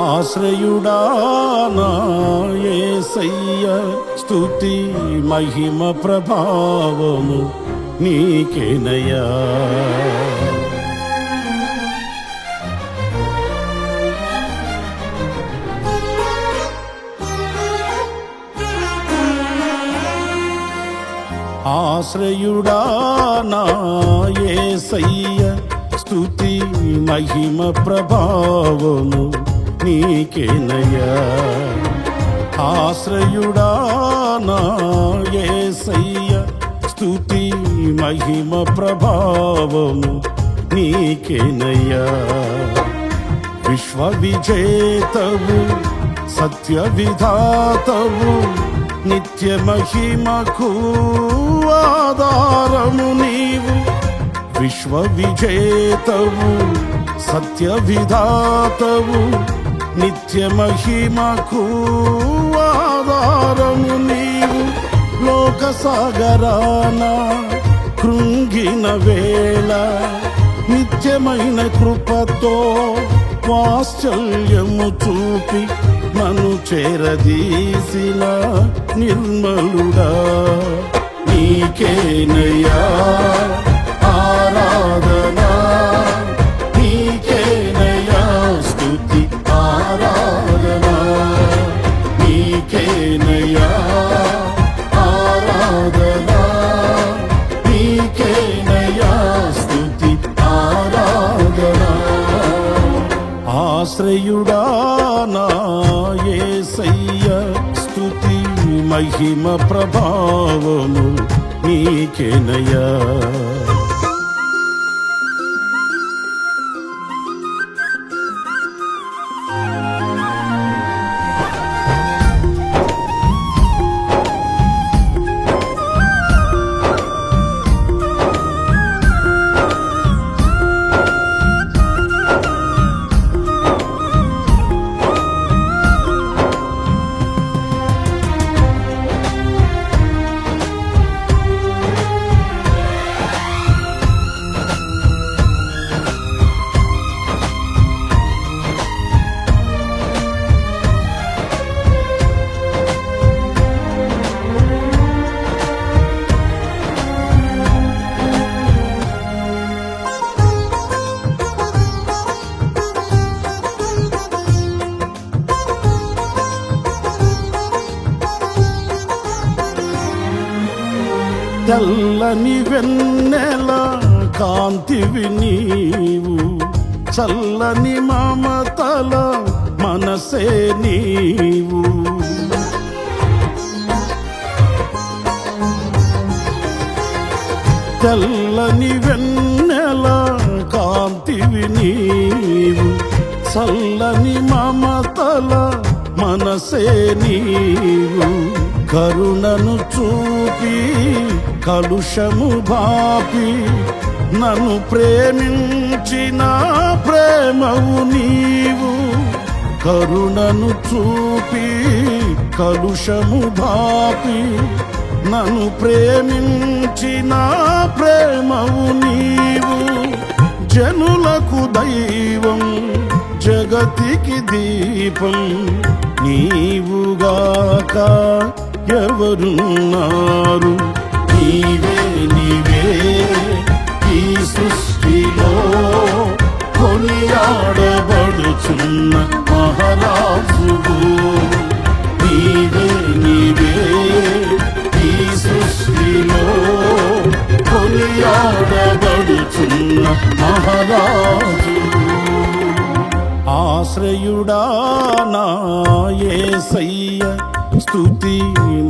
ఆశ్రయుడా నా యేసయ్య, స్తుతి మహిమ ప్రభావము నీకేనయ్యా. ఆశ్రయుడా నా యేసయ్య, స్తుతి మహిమ ప్రభావము నీకేనయ్యా. ఆశ్రయుడా నా యేసయ్య, స్తుతి మహిమ ప్రభావము నీకేనయ్యా. విశ్వ విజేతవు, సత్య విధాతవు, నిత్య మహిమకు ఆధారము నీవు. విశ్వ విజేతవు, సత్య విధాతవు, నిత్య మహిమకు ఆధారము నీవు. లోక సాగరాన కృంగిన వేళ నిత్యమైన కృపతో వాత్సల్యము చూపి నన్ను చేరదీసిన నిర్మలుడా నీకేనయ్యా ఆరాధనా, నీకేనయ్యా స్తుతి ఆరాధనా, నీకేనయ్యా ఆరాధనా, నీకేనయ్యా స్తుతి ఆరాధనా. ఆశ్రయుడా నా యేసయ్య, స్తుతి మహిమ ప్రభావము నీకేనయ్యా. తెల్లని వెన్నెల కాంతివి నీవు, చల్లని మమతల మనసే నీవు. తెల్లని వెన్నెల కాంతివి నీవు, చల్లని మమతల మనసే నీవు. కరుణను చూపి కలుషము బాపి నన్ను ప్రేమించిన ప్రేమవు నీవు. కరుణను చూపి కలుషము బాపి నన్ను ప్రేమించిన ప్రేమవు నీవు. జనులకు దైవం, జగతికి దీపం నీవుగాక ఎవరున్నారు. నీవే నీవే ఈ సృష్టిలో కొనియాడబడుచున్న మహారాజువు. నీవే నీవే ఈ సృష్టిలో కొనియాడబడుచున్న మహారాజు. ఆశ్రయుడా నా యేసయ్య, స్తుతి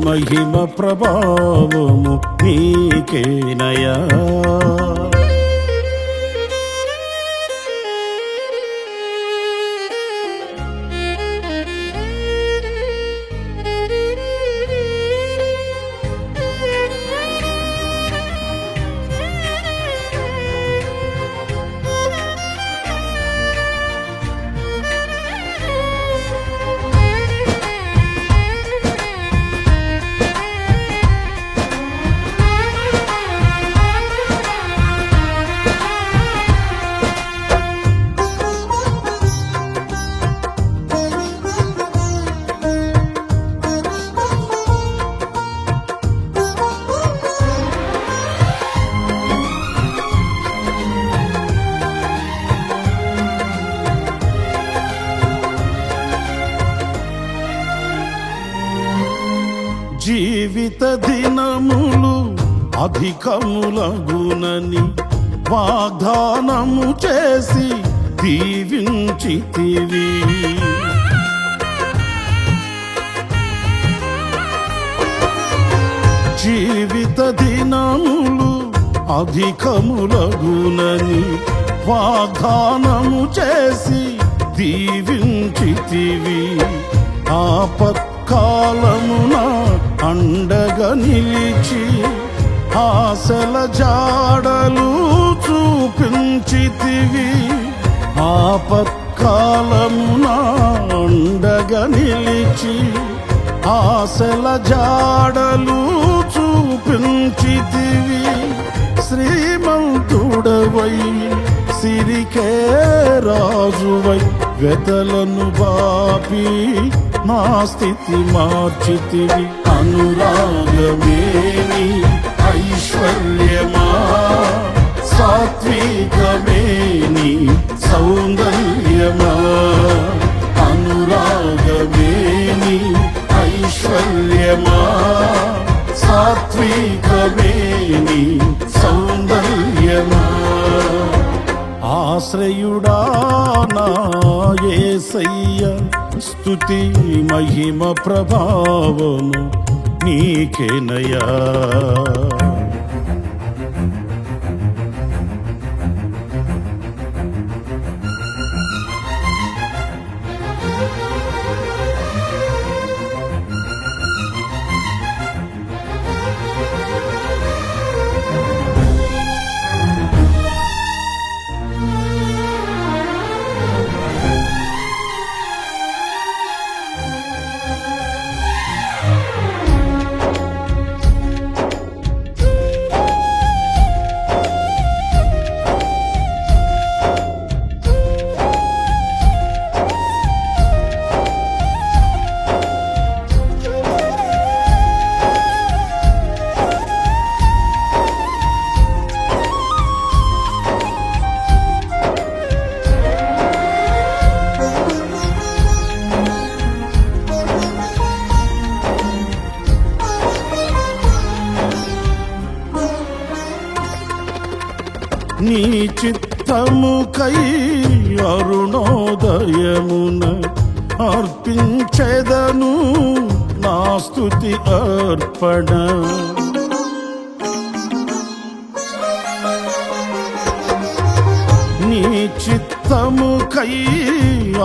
మహిమ ప్రభావము నీకేనయ్యా. జీవిత దినములు అధికములగునని వాగ్దానము చేసి దీవించితివి. జీవిత దినములు అధికములగునని వాగ్దానము చేసి దీవించితివి. ఆపత్కాలమున అండగా నిలిచి ఆశల జాడలు చూపించితివి. ఆపత్కాలమున అండగా నిలిచి ఆశల జాడలు చూపించితివి. శ్రీమంతుడవై సిరికే రాజువై వెతలను బాపి నా స్థితి మార్చితివి. అనురాగమేని ఐశ్వర్యమా సాత్వికమేని సౌందర్యమా. అనురాగమేని ఐశ్వర్యమా సాత్వికమేని సౌందర్యమా. ఆశ్రయుడా నా యేసయ్య స్తుతి మహిమ ప్రభావము నీకేనయ్యా. నీ చిత్తముకై అరుణోదయమున అర్పించెదను నా స్తుతి అర్పణ. నీ చిత్తముకై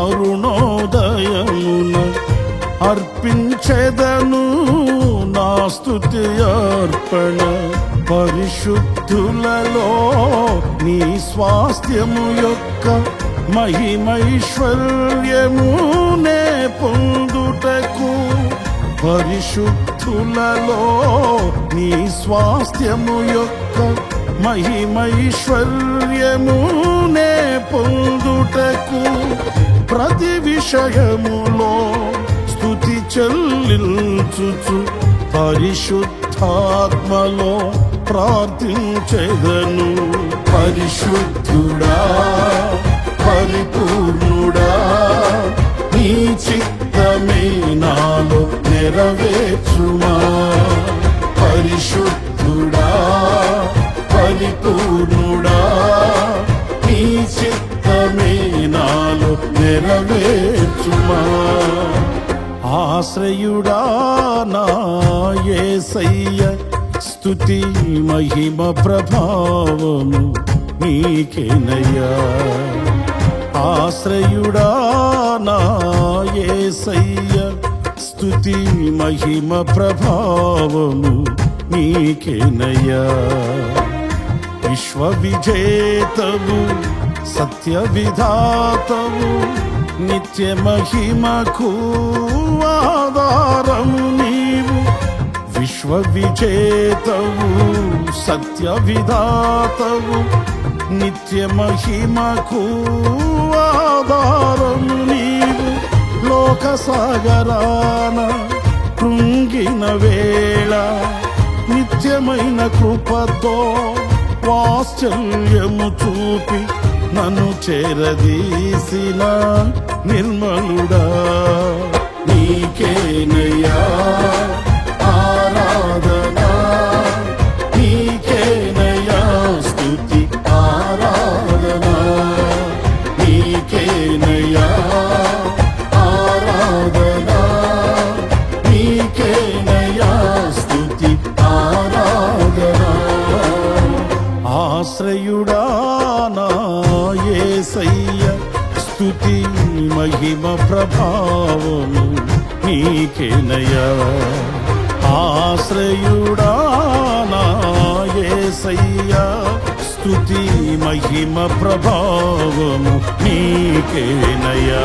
అరుణోదయమున అర్పించెదను నా స్తుతి అర్పణ. పరిశుద్ధులలో నీ స్వాస్థ్యము యొక్క మహిమైశ్వర్యమునే పొందుటకు. పరిశుద్ధులలో నీ స్వాస్థ్యము యొక్క మహిమైశ్వర్యమునే పొందుటకు. ప్రతి విషయములో స్తుతి చెల్లించుచు పరిశుద్ధాత్మలో ప్రార్థించెదను. పరిశుద్ధుడా పరిపూర్ణుడా నీ చిత్తమే నాలో నెరవేర్చుమా. పరిశుద్ధుడా పరిపూర్ణుడా నీ చిత్తమే నాలో నెరవేర్చుమా. ఆశ్రయుడా నా యేసయ్య స్తుతి మహిమ ప్రభావము నీకేనయ్యా. ఆశ్రయుడా నా యేసయ్య స్తుతి మహిమ ప్రభావము నీకేనయ్యా. విశ్వ విజేతవు సత్య విధాతవు నిత్య మహిమకు ఆధారము నీవు. విశ్వ విజేతవు సత్య విధాతవు నిత్య మహిమకు ఆధారము నీవు. లోక సాగరాన కృంగిన వేళ నిత్యమైన కృపతో వాత్సల్యము చూపి నన్ను చేరదీసిన నిర్మలుడా నీకేనయ్యా ఆశ్రయుడా నా యేసయ్య స్తుతి మహిమ ప్రభావము నీకేనయ్యా ఆశ్రయుడా నా యేసయ్య స్తుతి మహిమ ప్రభావము నీకేనయ్యా